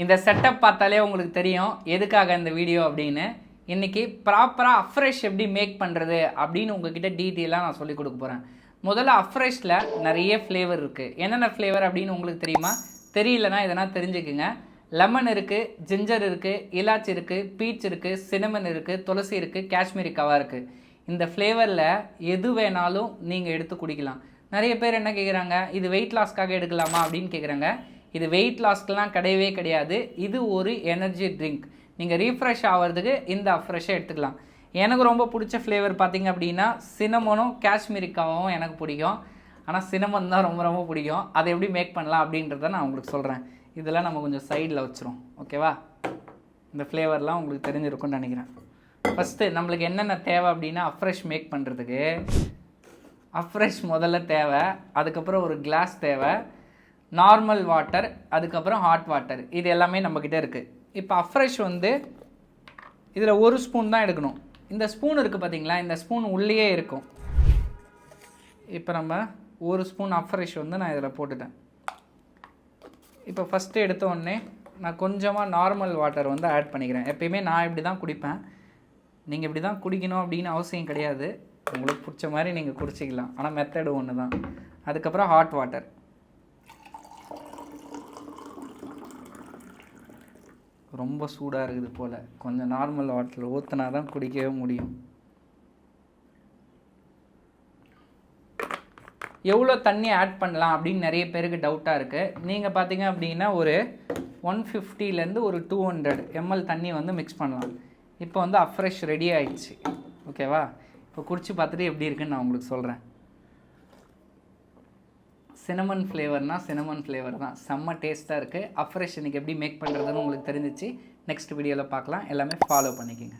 இந்த செட்டப் பார்த்தாலே உங்களுக்கு தெரியும் எதுக்காக இந்த வீடியோ அப்படின்னு. இன்றைக்கி ப்ராப்பராக அஃப்ரெஷ் எப்படி மேக் பண்ணுறது அப்படின்னு உங்ககிட்ட டீட்டெயிலாக நான் சொல்லிக் கொடுக்க போகிறேன். முதல்ல அஃப்ரெஷில் நிறைய ஃப்ளேவர் இருக்குது. என்னென்ன ஃப்ளேவர் அப்படின்னு உங்களுக்கு தெரியுமா? தெரியலனா இதனால் தெரிஞ்சுக்குங்க. லெமன் இருக்குது, ஜிஞ்சர் இருக்குது, இலாச்சி இருக்குது, பீச் இருக்குது, சினமன் இருக்குது, துளசி இருக்குது, காஷ்மீரி கவா இருக்குது. இந்த ஃப்ளேவரில் எது வேணாலும் நீங்கள் எடுத்து குடிக்கலாம். நிறைய பேர் என்ன கேட்குறாங்க, இது வெயிட் லாஸ்க்காக எடுக்கலாமா அப்படின்னு கேட்குறாங்க. இது வெயிட் லாஸ்க்கெலாம் கிடையவே கிடையாது. இது ஒரு எனர்ஜி ட்ரிங்க். நீங்கள் ரீஃப்ரெஷ் ஆகிறதுக்கு இந்த அஃப்ரெஷ்ஷை எடுத்துக்கலாம். எனக்கு ரொம்ப பிடிச்ச ஃப்ளேவர் பார்த்திங்க அப்படின்னா சினமனும் காஷ்மீரி கவாவும் எனக்கு பிடிக்கும். ஆனால் சினமன் தான் ரொம்ப ரொம்ப பிடிக்கும். அதை எப்படி மேக் பண்ணலாம் அப்படின்றத நான் உங்களுக்கு சொல்கிறேன். இதெல்லாம் நம்ம கொஞ்சம் சைடில் வச்சுரும், ஓகேவா? இந்த ஃப்ளேவர்லாம் உங்களுக்கு தெரிஞ்சிருக்கும்னு நினைக்கிறேன். ஃபஸ்ட்டு நம்மளுக்கு என்னென்ன தேவை அப்படின்னா அஃப்ரெஷ் மேக் பண்ணுறதுக்கு அஃப்ரெஷ் முதல்ல தேவை. அதுக்கப்புறம் ஒரு கிளாஸ் தேவை, நார்மல் வாட்டர், அதுக்கப்புறம் ஹாட் வாட்டர். இது எல்லாமே நம்மக்கிட்ட இருக்குது. இப்போ அஃப்ரெஷ் வந்து இதில் ஒரு ஸ்பூன் தான் எடுக்கணும். இந்த ஸ்பூன் இருக்குது பார்த்தீங்களா, இந்த ஸ்பூன் உள்ளேயே இருக்கும். இப்போ நம்ம ஒரு ஸ்பூன் அஃப்ரெஷ் வந்து நான் இதில் போட்டுட்டேன். இப்போ ஃபஸ்ட்டு எடுத்த உடனே நான் கொஞ்சமாக நார்மல் வாட்டர் வந்து ஆட் பண்ணிக்கிறேன். எப்பயுமே நான் இப்படி தான் குடிப்பேன். நீங்கள் இப்படி தான் குடிக்கணும் அப்படின்னு அவசியம் கிடையாது. உங்களுக்கு பிடிச்ச மாதிரி நீங்கள் குடிச்சிக்கலாம். ஆனால் மெத்தடு ஒன்று தான். அதுக்கப்புறம் ஹாட் வாட்டர். ரொம்ப சூடாக இருக்குது போல், கொஞ்சம் நார்மல் வாட்டரில் ஊற்றினா தான் குடிக்கவே முடியும். எவ்வளோ தண்ணி ஆட் பண்ணலாம் அப்படின்னு நிறைய பேருக்கு டவுட்டாக இருக்குது. நீங்கள் பார்த்தீங்க அப்படின்னா ஒரு 150லேருந்து ஒரு 200 ml தண்ணி வந்து மிக்ஸ் பண்ணலாம். இப்போ வந்து அஃப்ரெஷ் ரெடி ஆகிடுச்சு, ஓகேவா? இப்போ குடிச்சு பார்த்துட்டு எப்படி இருக்குன்னு நான் உங்களுக்கு சொல்கிறேன். சினமன் ஃப்ளேவர்னால் சினமன் ஃப்ளேவர் தான், செம்ம டேஸ்ட்டாக இருக்குது. அஃப்ரெஷ் இன்றைக்கி எப்படி மேக் பண்ணுறதுன்னு உங்களுக்கு தெரிஞ்சிச்சு. நெக்ஸ்ட் வீடியோவில் பார்க்கலாம். எல்லாமே ஃபாலோ பண்ணிக்கோங்க.